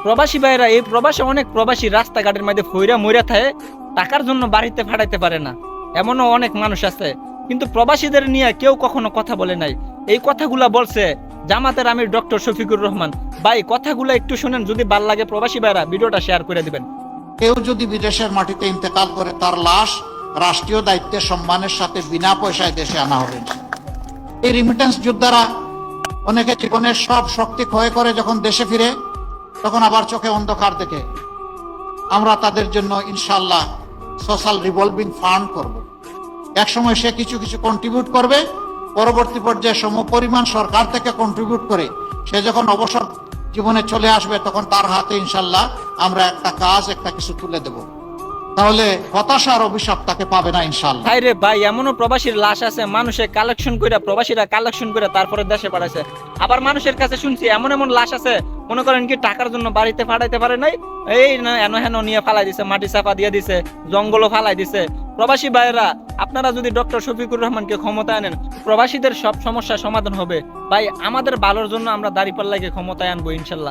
প্রবাসী ভাইরা, এই প্রবাসে অনেক প্রবাসী রাস্তাঘাটের মধ্যে ফইরা মইরা থাকে, টাকার জন্য বাড়িতে ফাটাইতে পারে না, এমনও অনেক মানুষ আছে। কিন্তু প্রবাসীদের নিয়ে কেউ কখনো কথা বলে নাই। এই কথাগুলা বলছে জামাতের আমির ডক্টর শফিকুর রহমান ভাই। কথাগুলো একটু শুনেন, যদি ভাল লাগে প্রবাসী ভাইরা ভিডিওটা শেয়ার করে দিবেন। কেউ যদি বিদেশের মাটিতে ইন্তেকাল করে, তার লাশ রাষ্ট্রীয় দায়িত্বে সম্মানের সাথে বিনা পয়সায় দেশে আনা হবে। এই রিমিটেন্স যোদ্ধারা অনেকে জীবনের সব শক্তি ক্ষয় করে যখন দেশে ফিরে, তখন আবার চোখে অন্ধকার দেখে। আমরা তাদের জন্য ইনশাল্লাহ সোশ্যাল রিভলভিং ফান্ড করব। একসময় সে কিছু কিছু কন্ট্রিবিউট করবে, পরবর্তী পর্যায়ে সমপরিমাণ সরকার থেকে কন্ট্রিবিউট করে সে যখন অবসর জীবনে চলে আসবে, তখন তার হাতে ইনশাল্লাহ আমরা একটা কিছু তুলে দেব। তাহলে হতাশার অভিশাপ তাকে পাবে না ইনশাল্লাহ। ভাই রে ভাই, এমনও প্রবাসীর লাশ আছে মানুষে কালেকশন করে, প্রবাসীরা কালেকশন করে তারপরে দেশে পাঠাইছে। আবার মানুষের কাছে শুনছি এমন এমন লাশ আছে, মনে করেন কি টাকার জন্য বাড়িতে পাঠাইতে পারে নাই, এই এনো হেন নিয়ে ফালাই দিছে, মাটি চাপা দিয়ে দিছে, জঙ্গলও ফালাই দিছে। প্রবাসী ভাইয়েরা, আপনারা যদি ডক্টর শফিকুর রহমানকে ক্ষমতায় আনেন, প্রবাসীদের সব সমস্যার সমাধান হবে। ভাই আমাদের ভালোর জন্য আমরা দাঁড়িপাল্লাকে ক্ষমতায় আনবো ইনশাল্লাহ।